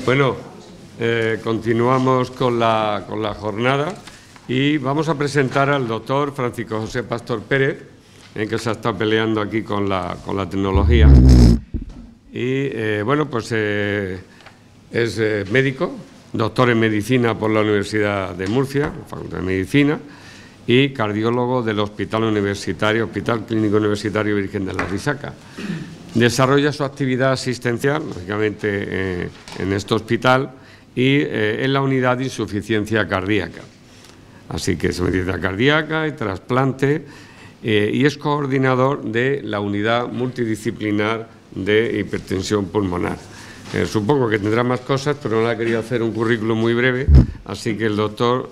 Bueno, continuamos con la jornada y vamos a presentar al doctor Francisco José Pastor Pérez, que se ha estado peleando aquí con la tecnología. Y bueno, pues es médico, doctor en medicina por la Universidad de Murcia, Facultad de Medicina, y cardiólogo del Hospital Clínico Universitario Virgen de la Risaca. Desarrolla su actividad asistencial, lógicamente, en este hospital y en la unidad de insuficiencia cardíaca. Así que es medicina cardíaca y trasplante, y es coordinador de la unidad multidisciplinar de hipertensión pulmonar. Supongo que tendrá más cosas, pero no le he querido hacer un currículum muy breve, así que el doctor,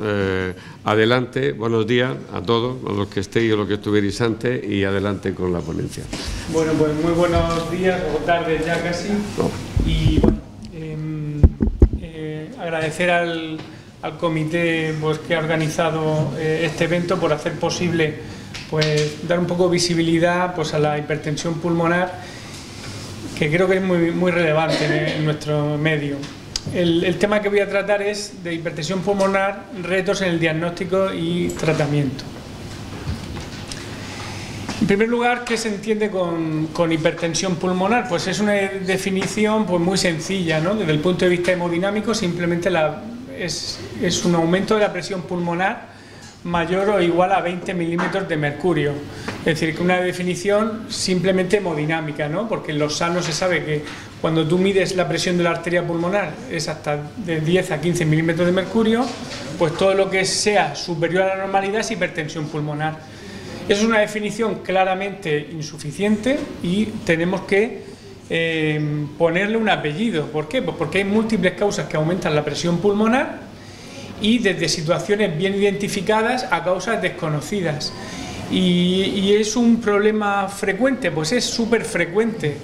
adelante, buenos días a todos, a los que estéis o los que estuvierais antes, y adelante con la ponencia. Bueno, pues muy buenos días o tardes ya casi, y bueno, agradecer al comité pues, que ha organizado este evento por hacer posible pues, dar un poco de visibilidad pues, a la hipertensión pulmonar, que creo que es muy relevante en nuestro medio. El tema que voy a tratar es de hipertensión pulmonar, retos en el diagnóstico y tratamiento. En primer lugar, ¿qué se entiende con hipertensión pulmonar? Pues es una definición pues, muy sencilla, ¿no? Desde el punto de vista hemodinámico, simplemente es un aumento de la presión pulmonar mayor o igual a 20 milímetros de mercurio. Es decir, que una definición simplemente hemodinámica, ¿no? Porque en los sanos se sabe que cuando tú mides la presión de la arteria pulmonar es hasta de 10 a 15 milímetros de mercurio, pues todo lo que sea superior a la normalidad es hipertensión pulmonar. Es una definición claramente insuficiente y tenemos que ponerle un apellido. ¿Por qué? Pues porque hay múltiples causas que aumentan la presión pulmonar y desde situaciones bien identificadas a causas desconocidas. Y es un problema frecuente, pues es súper frecuente.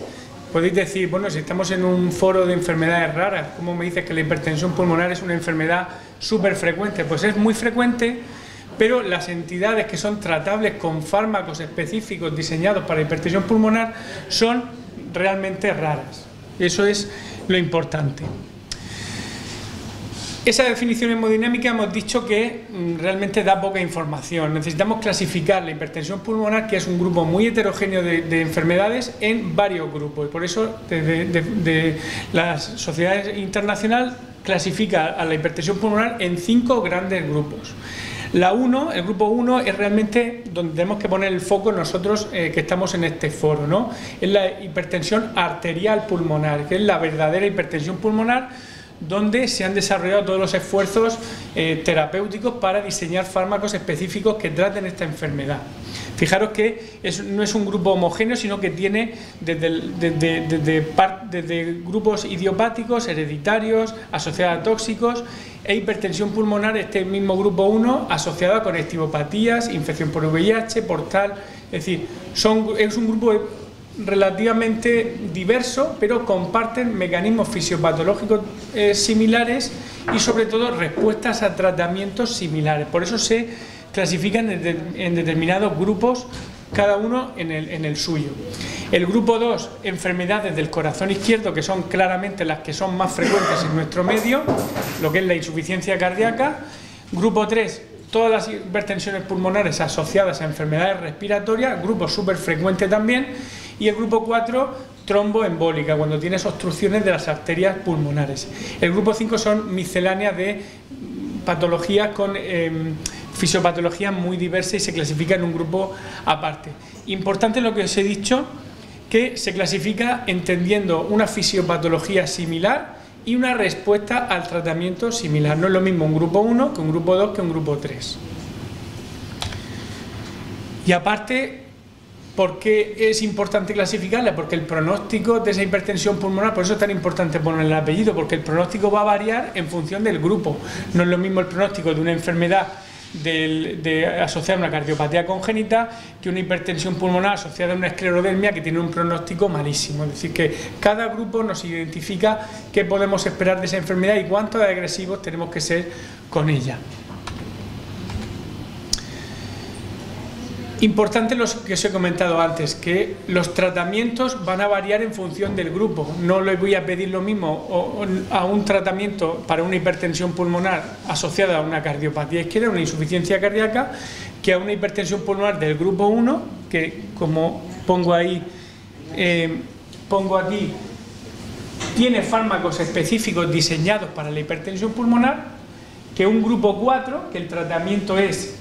Podéis decir, bueno, si estamos en un foro de enfermedades raras, ¿cómo me dices que la hipertensión pulmonar es una enfermedad súper frecuente? Pues es muy frecuente, pero las entidades que son tratables con fármacos específicos diseñados para hipertensión pulmonar son realmente raras. Eso es lo importante. Esa definición hemodinámica hemos dicho que realmente da poca información. Necesitamos clasificar la hipertensión pulmonar, que es un grupo muy heterogéneo de enfermedades, en varios grupos. Y por eso de la Sociedad Internacional clasifica a la hipertensión pulmonar en 5 grandes grupos. El grupo 1 es realmente donde tenemos que poner el foco nosotros que estamos en este foro, ¿no? Es la hipertensión arterial pulmonar, que es la verdadera hipertensión pulmonar, donde se han desarrollado todos los esfuerzos terapéuticos para diseñar fármacos específicos que traten esta enfermedad. Fijaros que no es un grupo homogéneo, sino que tiene desde grupos idiopáticos, hereditarios, asociados a tóxicos, e hipertensión pulmonar, este mismo grupo 1, asociado a conectivopatías, infección por VIH, por tal. Es decir, es un grupo relativamente diverso, pero comparten mecanismos fisiopatológicos similares y sobre todo respuestas a tratamientos similares. Por eso se clasifican en determinados grupos, cada uno en el suyo. El grupo 2, enfermedades del corazón izquierdo, que son claramente las que son más frecuentes en nuestro medio, lo que es la insuficiencia cardíaca. Grupo 3, todas las hipertensiones pulmonares asociadas a enfermedades respiratorias, grupo súper frecuente también. Y el grupo 4, tromboembólica, cuando tienes obstrucciones de las arterias pulmonares. El grupo 5 son misceláneas de patologías con fisiopatologías muy diversas y se clasifica en un grupo aparte. Importante lo que os he dicho, que se clasifica entendiendo una fisiopatología similar y una respuesta al tratamiento similar. No es lo mismo un grupo 1 que un grupo 2 que un grupo 3. Y aparte, ¿por qué es importante clasificarla? Porque el pronóstico de esa hipertensión pulmonar, por eso es tan importante poner el apellido, porque el pronóstico va a variar en función del grupo. No es lo mismo el pronóstico de una enfermedad asociada a una cardiopatía congénita que una hipertensión pulmonar asociada a una esclerodermia que tiene un pronóstico malísimo. Es decir, que cada grupo nos identifica qué podemos esperar de esa enfermedad y cuánto de agresivos tenemos que ser con ella. Importante lo que os he comentado antes, que los tratamientos van a variar en función del grupo. No le voy a pedir lo mismo a un tratamiento para una hipertensión pulmonar asociada a una cardiopatía isquémica, una insuficiencia cardíaca, que a una hipertensión pulmonar del grupo 1, que como pongo aquí, tiene fármacos específicos diseñados para la hipertensión pulmonar, que un grupo 4, que el tratamiento es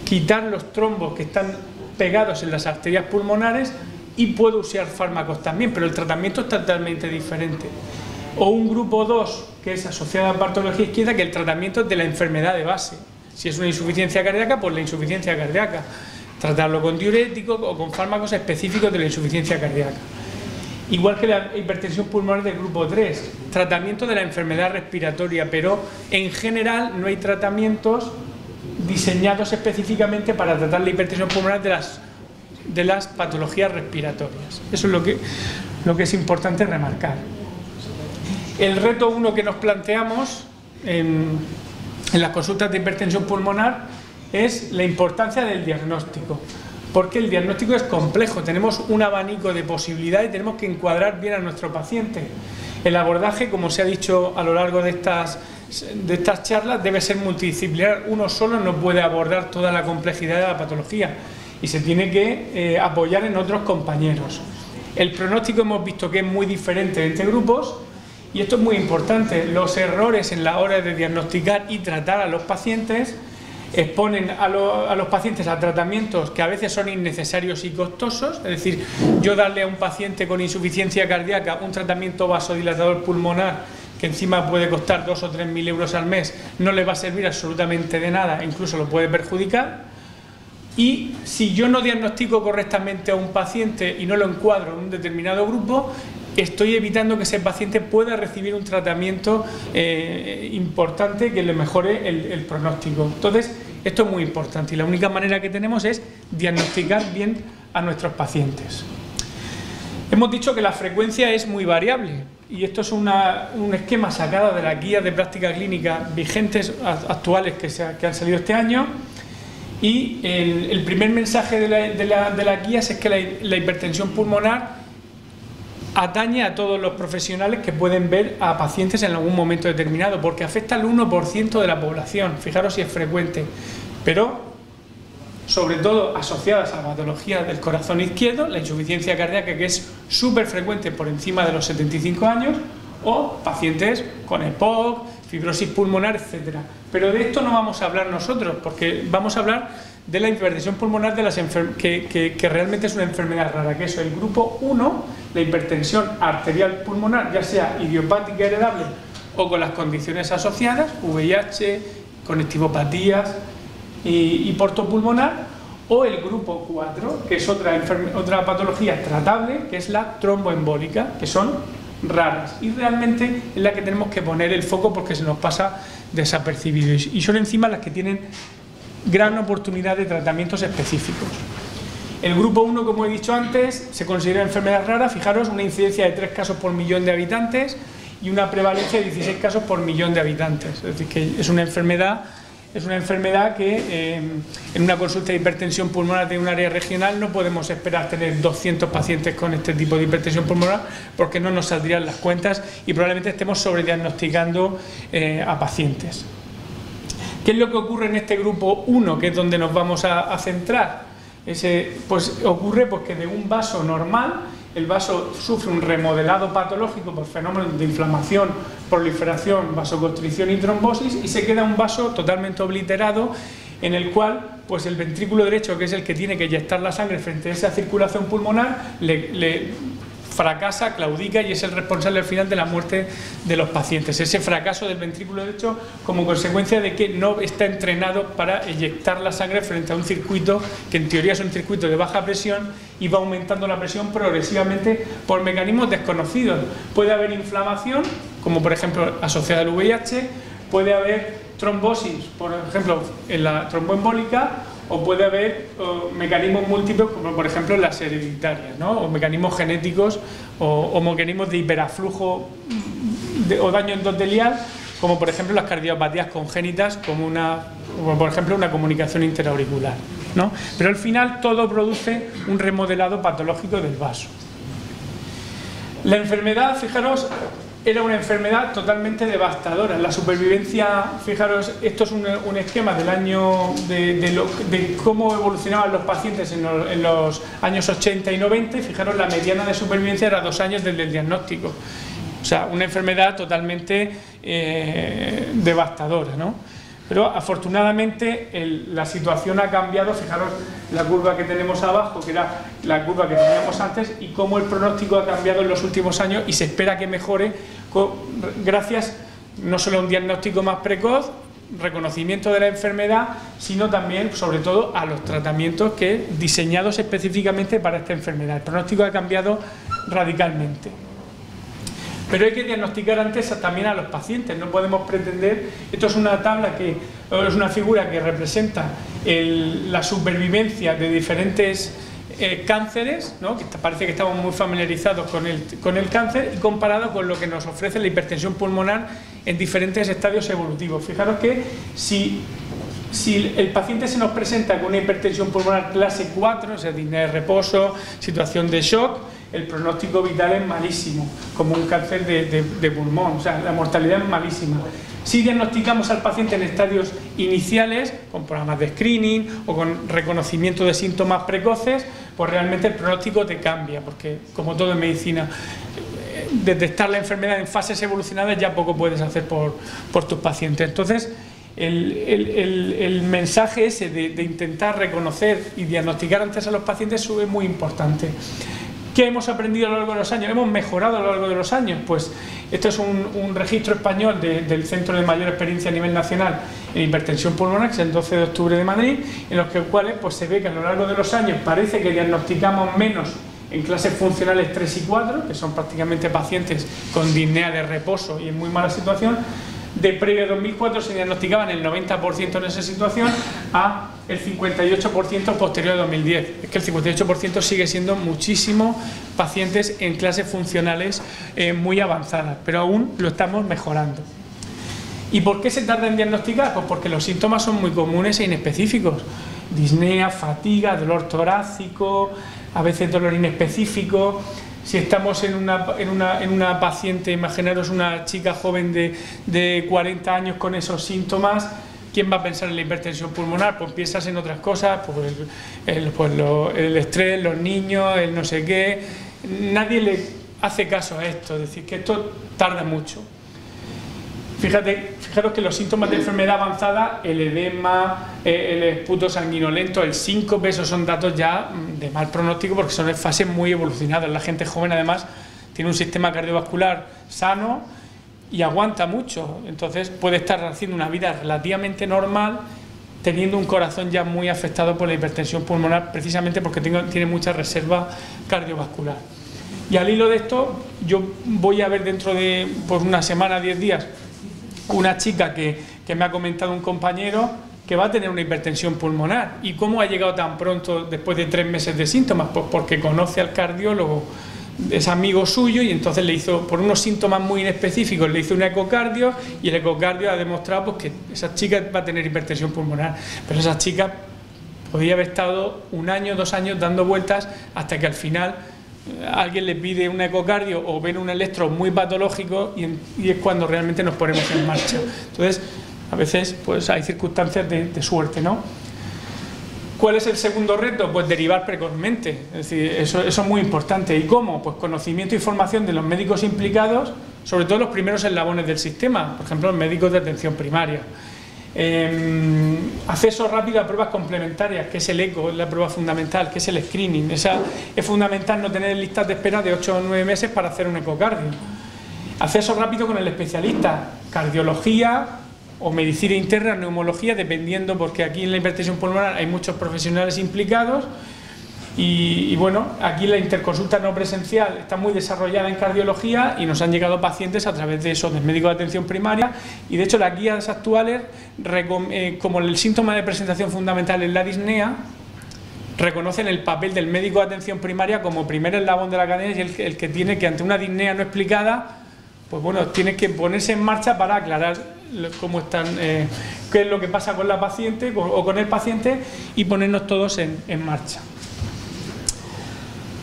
quitar los trombos que están pegados en las arterias pulmonares y puedo usar fármacos también, pero el tratamiento es totalmente diferente. O un grupo 2, que es asociado a patología isquémica, que el tratamiento es de la enfermedad de base. Si es una insuficiencia cardíaca, pues la insuficiencia cardíaca. Tratarlo con diuréticos o con fármacos específicos de la insuficiencia cardíaca. Igual que la hipertensión pulmonar del grupo 3, tratamiento de la enfermedad respiratoria, pero en general no hay tratamientos diseñados específicamente para tratar la hipertensión pulmonar de las patologías respiratorias. Eso es lo que es importante remarcar. El reto 1 que nos planteamos en las consultas de hipertensión pulmonar es la importancia del diagnóstico, porque el diagnóstico es complejo, tenemos un abanico de posibilidades y tenemos que encuadrar bien a nuestro paciente. El abordaje, como se ha dicho a lo largo de estas charlas, debe ser multidisciplinar. Uno solo no puede abordar toda la complejidad de la patología y se tiene que apoyar en otros compañeros. El pronóstico hemos visto que es muy diferente entre grupos y esto es muy importante. Los errores en la hora de diagnosticar y tratar a los pacientes exponen a los pacientes a tratamientos que a veces son innecesarios y costosos. Es decir, yo darle a un paciente con insuficiencia cardíaca un tratamiento vasodilatador pulmonar que encima puede costar 2.000 o 3.000 euros al mes, no le va a servir absolutamente de nada, incluso lo puede perjudicar. Y si yo no diagnostico correctamente a un paciente y no lo encuadro en un determinado grupo, estoy evitando que ese paciente pueda recibir un tratamiento importante que le mejore el pronóstico. Entonces, esto es muy importante y la única manera que tenemos es diagnosticar bien a nuestros pacientes. Hemos dicho que la frecuencia es muy variable y esto es un esquema sacado de las guías de práctica clínica vigentes actuales que han salido este año. Y el primer mensaje de las guías es que la hipertensión pulmonar atañe a todos los profesionales que pueden ver a pacientes en algún momento determinado, porque afecta al 1% de la población, fijaros si es frecuente, pero sobre todo asociadas a la patología del corazón izquierdo, la insuficiencia cardíaca, que es súper frecuente por encima de los 75 años, o pacientes con EPOC, fibrosis pulmonar, etcétera. Pero de esto no vamos a hablar nosotros, porque vamos a hablar de la hipertensión pulmonar que realmente es una enfermedad rara, que es el grupo 1, la hipertensión arterial pulmonar, ya sea idiopática heredable o con las condiciones asociadas, VIH, conectivopatías y portopulmonar, o el grupo 4, que es otra patología tratable, que es la tromboembólica, que son raras y realmente es la que tenemos que poner el foco porque se nos pasa desapercibido y son encima las que tienen gran oportunidad de tratamientos específicos. El grupo 1, como he dicho antes, se considera enfermedad rara. Fijaros, una incidencia de 3 casos por millón de habitantes y una prevalencia de 16 casos por millón de habitantes. Es decir, que es una enfermedad que en una consulta de hipertensión pulmonar de un área regional no podemos esperar tener 200 pacientes con este tipo de hipertensión pulmonar porque no nos saldrían las cuentas y probablemente estemos sobrediagnosticando a pacientes. ¿Qué es lo que ocurre en este grupo 1, que es donde nos vamos a centrar? Pues ocurre que de un vaso normal, el vaso sufre un remodelado patológico por fenómenos de inflamación, proliferación, vasoconstricción y trombosis y se queda un vaso totalmente obliterado en el cual pues el ventrículo derecho, que es el que tiene que inyectar la sangre frente a esa circulación pulmonar, le fracasa, claudica y es el responsable al final de la muerte de los pacientes. Ese fracaso del ventrículo derecho como consecuencia de que no está entrenado para inyectar la sangre frente a un circuito que en teoría es un circuito de baja presión y va aumentando la presión progresivamente por mecanismos desconocidos. Puede haber inflamación, como por ejemplo asociada al VIH, puede haber trombosis, por ejemplo en la tromboembólica, o puede haber mecanismos múltiples, como por ejemplo las hereditarias, ¿no? O mecanismos genéticos o mecanismos de hiperaflujo o daño endotelial, como por ejemplo las cardiopatías congénitas, como por ejemplo una comunicación interauricular. ¿no? Pero al final todo produce un remodelado patológico del vaso. La enfermedad, fijaros, era una enfermedad totalmente devastadora. La supervivencia, fijaros, esto es un esquema del año de cómo evolucionaban los pacientes en los años 80 y 90, y fijaros, la mediana de supervivencia era 2 años desde el diagnóstico. O sea, una enfermedad totalmente devastadora, ¿no? Pero afortunadamente la situación ha cambiado. Fijaros la curva que tenemos abajo, que era la curva que teníamos antes, y cómo el pronóstico ha cambiado en los últimos años y se espera que mejore gracias no solo a un diagnóstico más precoz, reconocimiento de la enfermedad, sino también, sobre todo, a los tratamientos diseñados específicamente para esta enfermedad. El pronóstico ha cambiado radicalmente. Pero hay que diagnosticar antes también a los pacientes. No podemos pretender, esto es una tabla es una figura que representa la supervivencia de diferentes cánceres, ¿no? Que parece que estamos muy familiarizados con el cáncer, y comparado con lo que nos ofrece la hipertensión pulmonar en diferentes estadios evolutivos. Fijaros que si el paciente se nos presenta con una hipertensión pulmonar clase 4, o sea, disnea de reposo, situación de shock, el pronóstico vital es malísimo, como un cáncer de pulmón, o sea, la mortalidad es malísima. Si diagnosticamos al paciente en estadios iniciales, con programas de screening o con reconocimiento de síntomas precoces, pues realmente el pronóstico te cambia, porque como todo en medicina, detectar la enfermedad en fases evolucionadas ya poco puedes hacer por tus pacientes. Entonces, el mensaje ese de intentar reconocer y diagnosticar antes a los pacientes es muy importante. ¿Qué hemos aprendido a lo largo de los años? ¿Hemos mejorado a lo largo de los años? Pues esto es un registro español del Centro de Mayor Experiencia a nivel nacional en hipertensión pulmonar, que es el 12 de octubre de Madrid, en los cuales pues, se ve que a lo largo de los años parece que diagnosticamos menos en clases funcionales 3 y 4, que son prácticamente pacientes con disnea de reposo y en muy mala situación. De previo a 2004 se diagnosticaban el 90% en esa situación, a el 58% posterior a 2010. Es que el 58% sigue siendo muchísimo pacientes en clases funcionales muy avanzadas, pero aún lo estamos mejorando. ¿Y por qué se tarda en diagnosticar? Pues porque los síntomas son muy comunes e inespecíficos. Disnea, fatiga, dolor torácico, a veces dolor inespecífico. Si estamos en una paciente, imaginaros una chica joven de 40 años con esos síntomas, ¿quién va a pensar en la hipertensión pulmonar? Pues piensas en otras cosas, pues el estrés, los niños, el no sé qué. Nadie le hace caso a esto, es decir, que esto tarda mucho. Fijaros que los síntomas de enfermedad avanzada, el edema, el esputo sanguinolento, el síncope, esos son datos ya de mal pronóstico porque son en fases muy evolucionadas. La gente joven además tiene un sistema cardiovascular sano y aguanta mucho, entonces puede estar haciendo una vida relativamente normal teniendo un corazón ya muy afectado por la hipertensión pulmonar, precisamente porque tiene mucha reserva cardiovascular. Y al hilo de esto, yo voy a ver dentro de pues, una semana, 10 días, una chica que me ha comentado un compañero que va a tener una hipertensión pulmonar. ¿Y cómo ha llegado tan pronto después de 3 meses de síntomas? Pues porque conoce al cardiólogo, es amigo suyo, y entonces le hizo, por unos síntomas muy inespecíficos, le hizo un ecocardio, y el ecocardio ha demostrado pues, que esa chica va a tener hipertensión pulmonar. Pero esa chica podía haber estado 1 año, 2 años dando vueltas hasta que al final alguien le pide un ecocardio o ven un electro muy patológico y es cuando realmente nos ponemos en marcha. Entonces, a veces pues hay circunstancias de suerte, ¿no? ¿Cuál es el segundo reto? Pues derivar precozmente, es decir, eso es muy importante. ¿Y cómo? Pues conocimiento y formación de los médicos implicados, sobre todo los primeros eslabones del sistema, por ejemplo, los médicos de atención primaria. Acceso rápido a pruebas complementarias, que es el eco, es la prueba fundamental, que es el screening. Es fundamental no tener listas de espera de 8 o 9 meses para hacer un ecocardio. Acceso rápido con el especialista, cardiología o medicina interna, neumología, dependiendo, porque aquí en la hipertensión pulmonar hay muchos profesionales implicados. Y bueno, aquí la interconsulta no presencial está muy desarrollada en cardiología y nos han llegado pacientes a través de eso, del médico de atención primaria, y de hecho las guías actuales, como el síntoma de presentación fundamental es la disnea, reconocen el papel del médico de atención primaria como primer eslabón de la cadena, y el que tiene que, ante una disnea no explicada, pues bueno, tiene que ponerse en marcha para aclarar cómo están, qué es lo que pasa con la paciente o con el paciente y ponernos todos en marcha.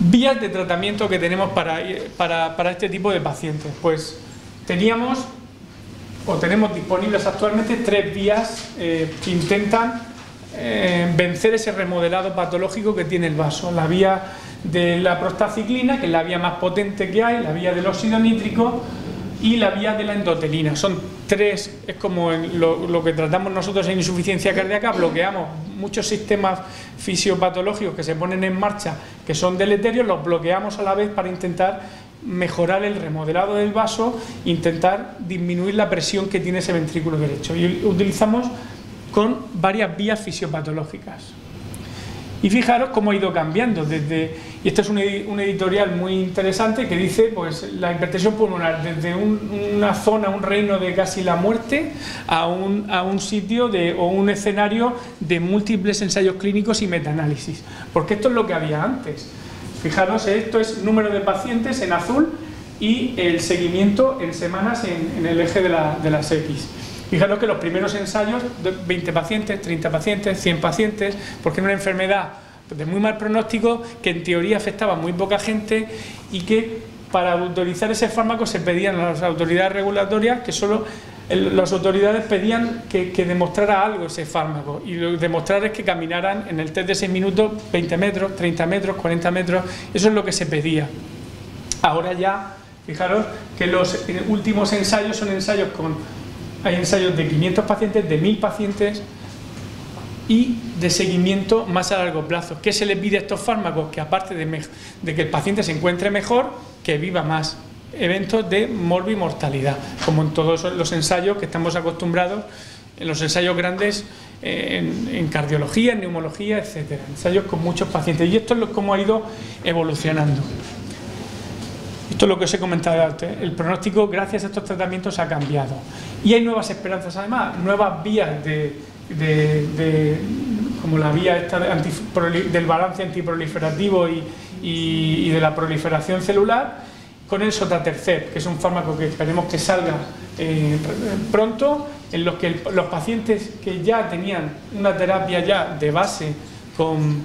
Vías de tratamiento que tenemos para este tipo de pacientes. Pues teníamos o tenemos disponibles actualmente 3 vías que intentan vencer ese remodelado patológico que tiene el vaso. La vía de la prostaciclina, que es la vía más potente que hay, la vía del óxido nítrico y la vía de la endotelina. Son 3, es como lo que tratamos nosotros en insuficiencia cardíaca, bloqueamos muchos sistemas fisiopatológicos que se ponen en marcha, que son deleterios, los bloqueamos a la vez para intentar mejorar el remodelado del vaso, intentar disminuir la presión que tiene ese ventrículo derecho. Y utilizamos con varias vías fisiopatológicas. Y fijaros cómo ha ido cambiando y este es un editorial muy interesante que dice pues la hipertensión pulmonar desde una zona, un reino de casi la muerte a un sitio o un escenario de múltiples ensayos clínicos y metaanálisis, porque esto es lo que había antes. Fijaros, esto es número de pacientes en azul y el seguimiento en semanas en el eje de las X. Fijaros que los primeros ensayos, 20 pacientes, 30 pacientes, 100 pacientes, porque era una enfermedad de muy mal pronóstico que en teoría afectaba a muy poca gente y que para autorizar ese fármaco se pedían a las autoridades regulatorias que solo las autoridades pedían que demostrara algo ese fármaco, y lo demostrar es que caminaran en el test de 6 minutos 20 metros, 30 metros, 40 metros, eso es lo que se pedía. Ahora ya, fijaros que los últimos ensayos son ensayos hay ensayos de 500 pacientes, de 1000 pacientes y de seguimiento más a largo plazo. ¿Qué se le pide a estos fármacos? Que aparte de que el paciente se encuentre mejor, que viva más. Eventos de morbimortalidad, como en todos los ensayos que estamos acostumbrados, en los ensayos grandes en cardiología, en neumología, etcétera. Ensayos con muchos pacientes. Y esto es cómo ha ido evolucionando. Esto es lo que os he comentado antes. El pronóstico, gracias a estos tratamientos, ha cambiado. Y hay nuevas esperanzas, además, nuevas vías como la vía esta del balance antiproliferativo y de la proliferación celular, con el sotatercept, que es un fármaco que esperemos que salga pronto, en los que los pacientes que ya tenían una terapia ya de base con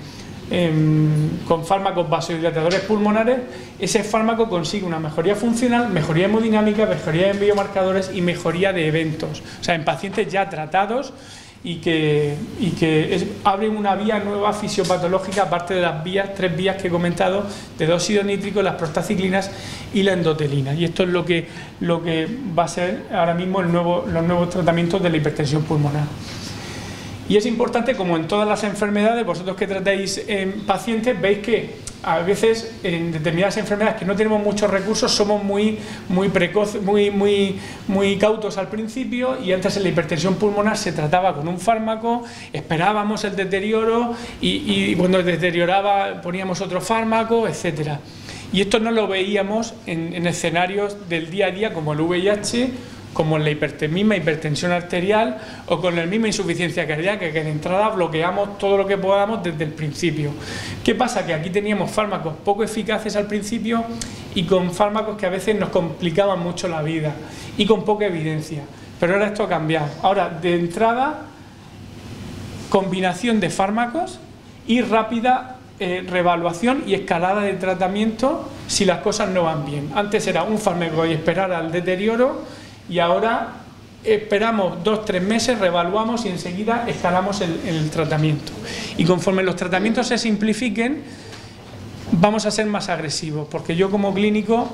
fármacos vasodilatadores pulmonares, ese fármaco consigue una mejoría funcional, mejoría hemodinámica, mejoría en biomarcadores y mejoría de eventos, o sea, en pacientes ya tratados y que abren una vía nueva fisiopatológica, aparte de las 3 vías que he comentado, de óxido nítrico, las prostaciclinas y la endotelina. Y esto es lo que va a ser ahora mismo los nuevos tratamientos de la hipertensión pulmonar. Y es importante, como en todas las enfermedades, vosotros que tratáis pacientes, veis que a veces en determinadas enfermedades que no tenemos muchos recursos somos muy precoces, muy cautos al principio, y antes en la hipertensión pulmonar se trataba con un fármaco, esperábamos el deterioro y cuando deterioraba poníamos otro fármaco, etcétera. Y esto no lo veíamos en escenarios del día a día como el VIH, como en la misma hipertensión arterial o con la misma insuficiencia cardíaca, que de entrada bloqueamos todo lo que podamos desde el principio. ¿Qué pasa? Que aquí teníamos fármacos poco eficaces al principio y con fármacos que a veces nos complicaban mucho la vida y con poca evidencia. Pero ahora esto ha cambiado. Ahora, de entrada, combinación de fármacos y rápida reevaluación y escalada de tratamiento si las cosas no van bien. Antes era un fármaco y esperar al deterioro, y ahora esperamos 2-3 meses, reevaluamos y enseguida escalamos el tratamiento. Y conforme los tratamientos se simplifiquen, vamos a ser más agresivos, porque yo como clínico,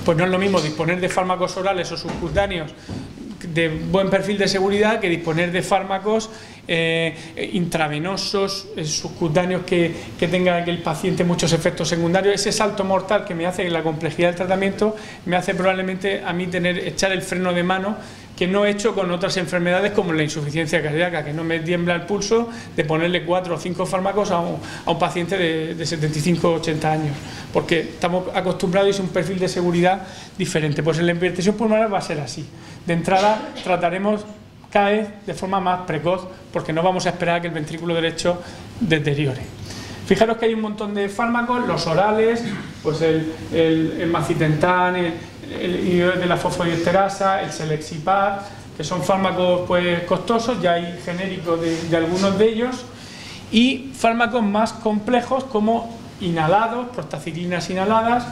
pues no es lo mismo disponer de fármacos orales o subcutáneos de buen perfil de seguridad que disponer de fármacos intravenosos, subcutáneos que tengan aquel paciente muchos efectos secundarios. Ese salto mortal que me hace la complejidad del tratamiento me hace probablemente a mí echar el freno de mano, que no he hecho con otras enfermedades como la insuficiencia cardíaca, que no me tiembla el pulso de ponerle 4 o 5 fármacos a un paciente de 75 o 80 años, porque estamos acostumbrados y es un perfil de seguridad diferente. Pues en la hipertensión pulmonar va a ser así. De entrada trataremos cada vez de forma más precoz, porque no vamos a esperar a que el ventrículo derecho deteriore. Fijaros que hay un montón de fármacos, los orales, pues el macitentan, el inhibidor de la fosfodiesterasa, el selexipar, que son fármacos pues costosos, ya hay genéricos de algunos de ellos, y fármacos más complejos como inhalados, prostaciclinas inhaladas,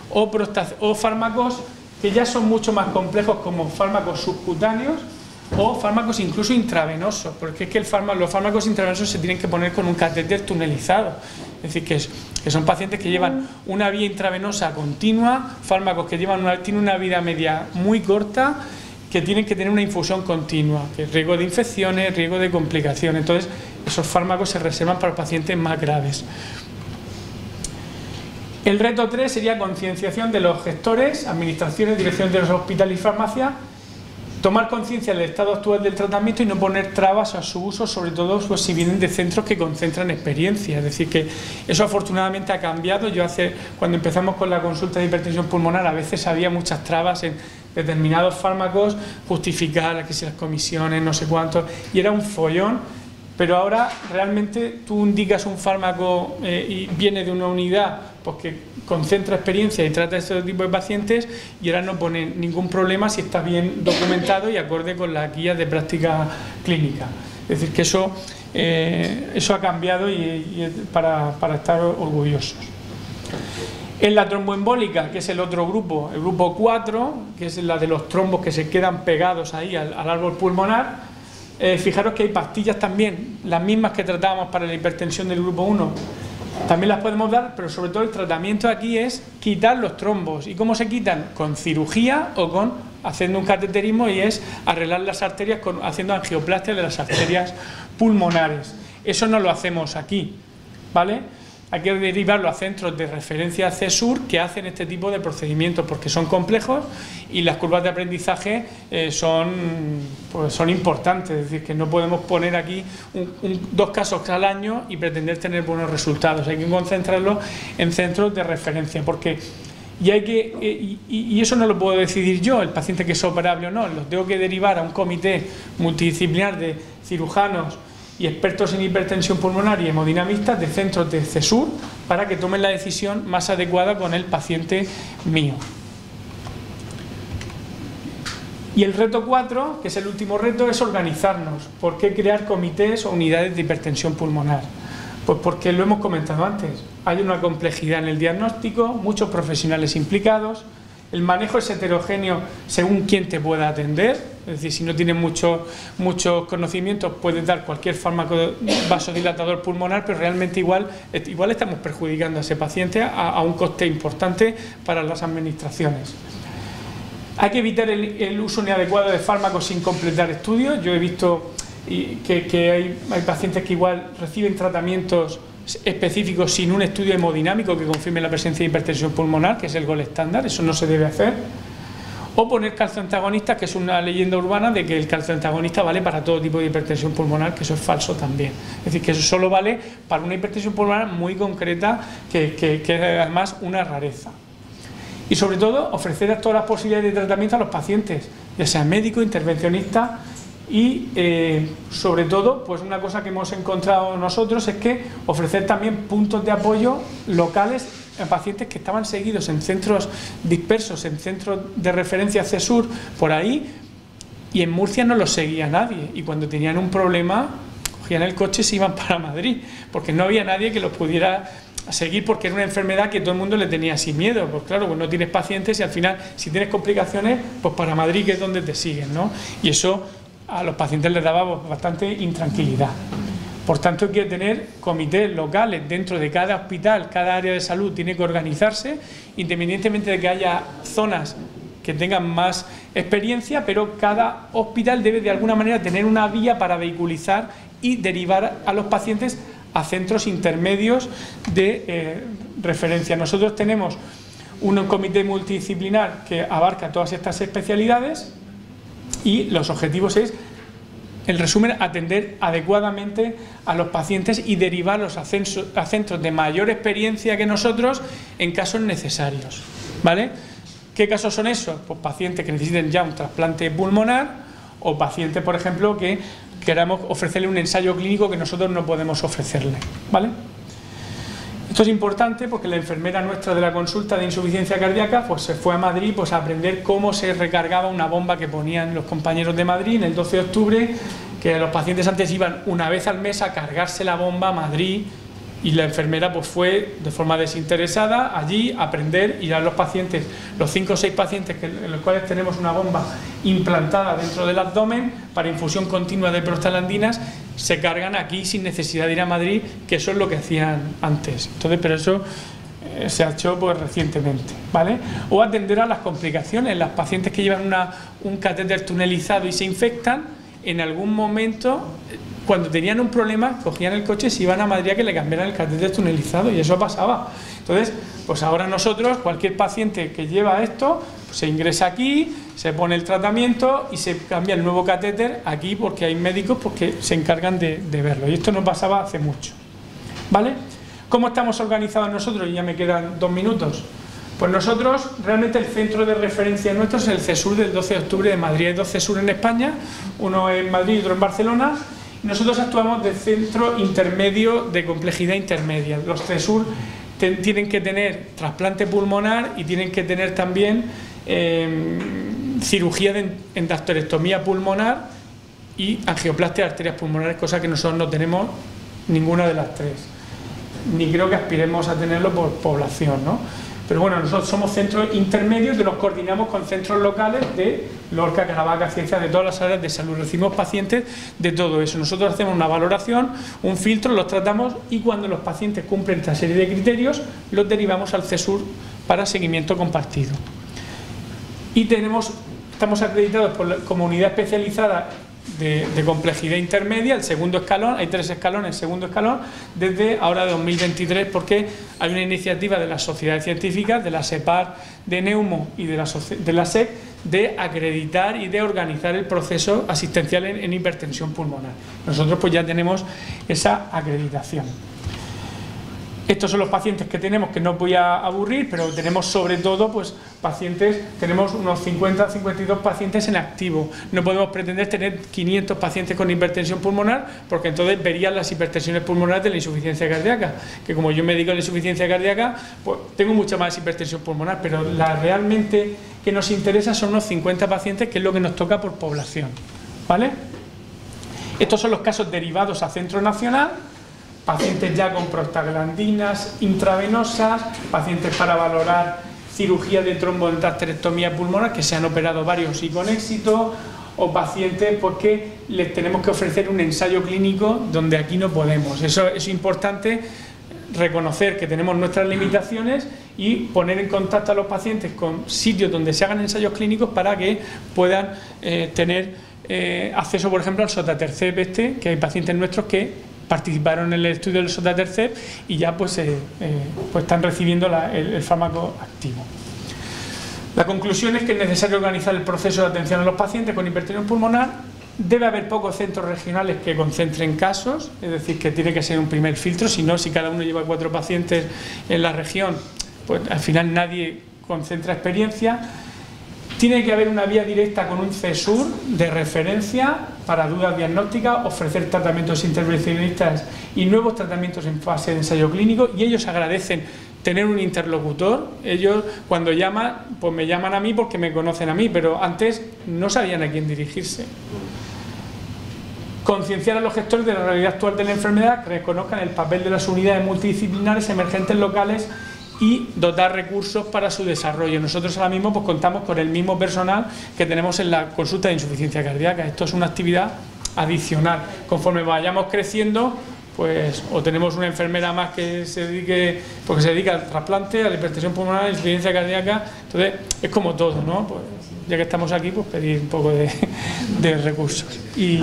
o fármacos que ya son mucho más complejos como fármacos subcutáneos o fármacos incluso intravenosos, porque es que los fármacos intravenosos se tienen que poner con un catéter tunelizado, es decir, que son pacientes que llevan una vía intravenosa continua, fármacos que tienen una vida media muy corta, que tienen que tener una infusión continua, que es riesgo de infecciones, riesgo de complicaciones. Entonces esos fármacos se reservan para los pacientes más graves. El reto 3 sería concienciación de los gestores, administraciones, direcciones de los hospitales y farmacias, tomar conciencia del estado actual del tratamiento y no poner trabas a su uso, sobre todo pues, si vienen de centros que concentran experiencia. Es decir, que eso afortunadamente ha cambiado. Cuando empezamos con la consulta de hipertensión pulmonar, a veces había muchas trabas en determinados fármacos, justificar que si las comisiones, no sé cuántos, y era un follón. Pero ahora realmente tú indicas un fármaco y viene de una unidad pues, que concentra experiencia y trata este tipo de pacientes, y ahora no pone ningún problema si está bien documentado y acorde con las guías de práctica clínica. Es decir, que eso ha cambiado y para estar orgullosos. En la tromboembólica, que es el otro grupo, el grupo 4, que es la de los trombos que se quedan pegados ahí al árbol pulmonar, fijaros que hay pastillas también, las mismas que tratábamos para la hipertensión del grupo 1, también las podemos dar, pero sobre todo el tratamiento aquí es quitar los trombos. ¿Y cómo se quitan? Con cirugía o haciendo un cateterismo, y es arreglar las arterias haciendo angioplastia de las arterias pulmonares. Eso no lo hacemos aquí, ¿vale? Hay que derivarlo a centros de referencia CESUR que hacen este tipo de procedimientos porque son complejos y las curvas de aprendizaje son importantes. Es decir, que no podemos poner aquí 2 casos al año y pretender tener buenos resultados. Hay que concentrarlo en centros de referencia porque y eso no lo puedo decidir yo, el paciente que es operable o no. Lo tengo que derivar a un comité multidisciplinar de cirujanos y expertos en hipertensión pulmonar y hemodinamistas de centros de CESUR para que tomen la decisión más adecuada con el paciente mío. Y el reto 4, que es el último reto, es organizarnos. ¿Por qué crear comités o unidades de hipertensión pulmonar? Pues porque lo hemos comentado antes, hay una complejidad en el diagnóstico, muchos profesionales implicados, el manejo es heterogéneo según quién te pueda atender, es decir, si no tienes muchos conocimientos puedes dar cualquier fármaco vasodilatador pulmonar, pero realmente igual estamos perjudicando a ese paciente a un coste importante para las administraciones. Hay que evitar el uso inadecuado de fármacos sin completar estudios. Yo he visto que hay pacientes que igual reciben tratamientos específicos sin un estudio hemodinámico que confirme la presencia de hipertensión pulmonar, que es el gold estándar. Eso no se debe hacer. O poner calcioantagonistas, que es una leyenda urbana de que el calcioantagonista vale para todo tipo de hipertensión pulmonar, que eso es falso también. Es decir, que eso solo vale para una hipertensión pulmonar muy concreta, que es además una rareza. Y sobre todo, ofrecer todas las posibilidades de tratamiento a los pacientes, ya sea médico, intervencionista. Y sobre todo, pues una cosa que hemos encontrado nosotros es que ofrecer también puntos de apoyo locales a pacientes que estaban seguidos en centros dispersos, en centros de referencia CESUR, por ahí, y en Murcia no los seguía nadie, y cuando tenían un problema cogían el coche y se iban para Madrid, porque no había nadie que los pudiera seguir, porque era una enfermedad que todo el mundo le tenía así miedo. Pues claro, pues no tienes pacientes y al final, si tienes complicaciones, pues para Madrid, que es donde te siguen, ¿no? Y eso a los pacientes les daba bastante intranquilidad. Por tanto, hay que tener comités locales dentro de cada hospital, cada área de salud tiene que organizarse, independientemente de que haya zonas que tengan más experiencia, pero cada hospital debe de alguna manera tener una vía para vehiculizar y derivar a los pacientes a centros intermedios de referencia. Nosotros tenemos un comité multidisciplinar que abarca todas estas especialidades, y los objetivos es, en resumen, atender adecuadamente a los pacientes y derivarlos a centros de mayor experiencia que nosotros en casos necesarios, ¿vale? ¿Qué casos son esos? Pues pacientes que necesiten ya un trasplante pulmonar o pacientes, por ejemplo, que queramos ofrecerle un ensayo clínico que nosotros no podemos ofrecerle, ¿vale? Esto es importante porque la enfermera nuestra de la consulta de insuficiencia cardíaca pues se fue a Madrid pues a aprender cómo se recargaba una bomba que ponían los compañeros de Madrid en el 12 de octubre, que los pacientes antes iban una vez al mes a cargarse la bomba a Madrid, y la enfermera pues fue de forma desinteresada allí a aprender, y a los pacientes, los 5 o 6 pacientes en los cuales tenemos una bomba implantada dentro del abdomen para infusión continua de prostaglandinas, se cargan aquí sin necesidad de ir a Madrid, que eso es lo que hacían antes. Entonces, pero eso se ha hecho pues recientemente, ¿vale? O atender a las complicaciones, las pacientes que llevan un catéter tunelizado y se infectan, en algún momento, cuando tenían un problema, cogían el coche y se iban a Madrid a que le cambiaran el catéter tunelizado, y eso pasaba. Entonces, pues ahora nosotros, cualquier paciente que lleva esto, pues se ingresa aquí, se pone el tratamiento y se cambia el nuevo catéter aquí, porque hay médicos que se encargan de verlo, y esto nos pasaba hace mucho, ¿vale? ¿Cómo estamos organizados nosotros? Y ya me quedan 2 minutos. Pues nosotros, realmente el centro de referencia nuestro es el CESUR del 12 de octubre de Madrid. Hay 2 CESUR en España, uno en Madrid y otro en Barcelona. Nosotros actuamos de centro intermedio de complejidad intermedia. Los CESUR tienen que tener trasplante pulmonar y tienen que tener también cirugía de endoscopia pulmonar y angioplastia de arterias pulmonares, cosa que nosotros no tenemos ninguna de las 3. Ni creo que aspiremos a tenerlo por población, ¿no? Pero bueno, nosotros somos centros intermedios que nos coordinamos con centros locales de Lorca, Caravaca, Ciencias, de todas las áreas de salud. Recibimos pacientes de todo eso. Nosotros hacemos una valoración, un filtro, los tratamos, y cuando los pacientes cumplen esta serie de criterios, los derivamos al CESUR para seguimiento compartido. Y estamos acreditados como unidad especializada de complejidad intermedia, el segundo escalón. Hay 3 escalones, el segundo escalón, desde ahora de 2023, porque hay una iniciativa de las sociedades científicas, de la SEPAR, de Neumo y de la SEC, de acreditar y de organizar el proceso asistencial en hipertensión pulmonar. Nosotros pues ya tenemos esa acreditación. Estos son los pacientes que tenemos, que no voy a aburrir, pero tenemos sobre todo pues pacientes, tenemos unos 50-52 pacientes en activo. No podemos pretender tener 500 pacientes con hipertensión pulmonar, porque entonces verían las hipertensiones pulmonares de la insuficiencia cardíaca, que como yo me dedico a la insuficiencia cardíaca, pues tengo mucha más hipertensión pulmonar, pero la realmente que nos interesa son unos 50 pacientes, que es lo que nos toca por población, ¿vale? Estos son los casos derivados a centro nacional. Pacientes ya con prostaglandinas intravenosas, pacientes para valorar cirugía de tromboendarterectomía pulmonar, que se han operado varios y con éxito, o pacientes porque les tenemos que ofrecer un ensayo clínico donde aquí no podemos. Eso es importante, reconocer que tenemos nuestras limitaciones y poner en contacto a los pacientes con sitios donde se hagan ensayos clínicos para que puedan tener acceso, por ejemplo, al sotatercept, que hay pacientes nuestros que participaron en el estudio del sotatercept y ya pues están recibiendo el fármaco activo. La conclusión es que es necesario organizar el proceso de atención a los pacientes con hipertensión pulmonar. Debe haber pocos centros regionales que concentren casos, es decir, que tiene que ser un primer filtro, si no, si cada uno lleva 4 pacientes en la región, pues al final nadie concentra experiencia. Tiene que haber una vía directa con un CESUR de referencia para dudas diagnósticas, ofrecer tratamientos intervencionistas y nuevos tratamientos en fase de ensayo clínico, y ellos agradecen tener un interlocutor. Ellos cuando llaman, pues me llaman a mí porque me conocen a mí, pero antes no sabían a quién dirigirse. Concienciar a los gestores de la realidad actual de la enfermedad, que reconozcan el papel de las unidades multidisciplinares emergentes locales y dotar recursos para su desarrollo. Nosotros ahora mismo pues contamos con el mismo personal que tenemos en la consulta de insuficiencia cardíaca. Esto es una actividad adicional. Conforme vayamos creciendo, pues o tenemos una enfermera más que se dedique, porque se dedica al trasplante, a la hipertensión pulmonar, a la insuficiencia cardíaca. Entonces es como todo, ¿no? Pues ya que estamos aquí, pues pedir un poco de recursos. Y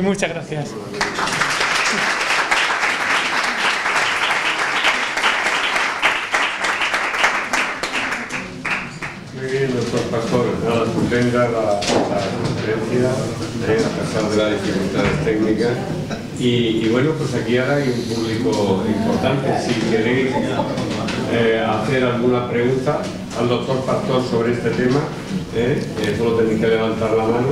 muchas gracias. Muy bien, doctor Pastor, nada, estupenda la conferencia, a pesar de las dificultades técnicas. Y bueno, pues aquí ahora hay un público importante. Si queréis hacer alguna pregunta al doctor Pastor sobre este tema, solo tenéis que levantar la mano,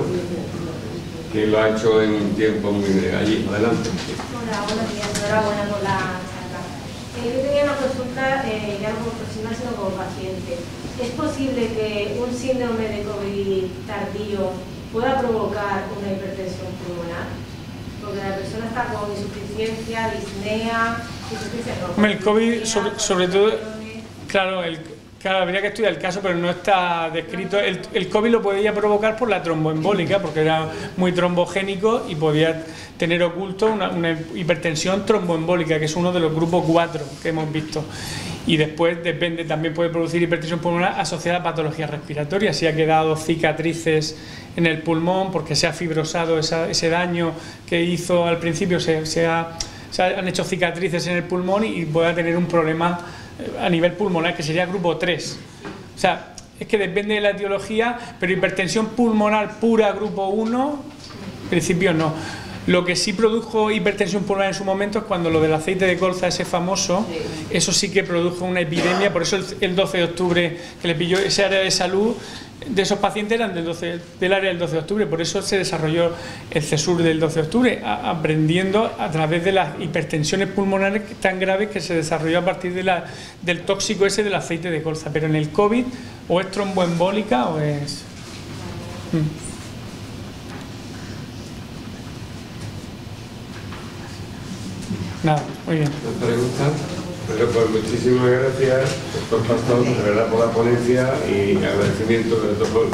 que lo ha hecho en un tiempo muy allí. Adelante. Hola, buenos días, enhorabuena por la charla. Yo tenía consulta, ya no como profesional, sino como paciente. ¿Es posible que un síndrome de COVID tardío pueda provocar una hipertensión pulmonar? Porque la persona está con insuficiencia, disnea, insuficiencia no. El COVID, sobre todo, claro, habría que estudiar el caso, pero no está descrito. El COVID lo podía provocar por la tromboembólica, porque era muy trombogénico y podía tener oculto una hipertensión tromboembólica, que es uno de los grupos 4 que hemos visto. Y después depende, también puede producir hipertensión pulmonar asociada a patologías respiratorias, si ha quedado cicatrices en el pulmón porque se ha fibrosado ese daño que hizo al principio, se han hecho cicatrices en el pulmón y pueda tener un problema a nivel pulmonar, que sería grupo 3. O sea, es que depende de la etiología, pero hipertensión pulmonar pura grupo 1, en principio no. Lo que sí produjo hipertensión pulmonar en su momento es cuando lo del aceite de colza, ese famoso, eso sí que produjo una epidemia. Por eso el 12 de octubre que le pilló ese área de salud de esos pacientes eran del área del 12 de octubre, por eso se desarrolló el CESUR del 12 de octubre, aprendiendo a través de las hipertensiones pulmonares tan graves que se desarrolló a partir del tóxico ese del aceite de colza. Pero en el COVID o es tromboembólica o es... Nada, muy bien. ¿Preguntas? Bueno, pues muchísimas gracias, doctor Pastor, de verdad, por la ponencia y agradecimiento de todo.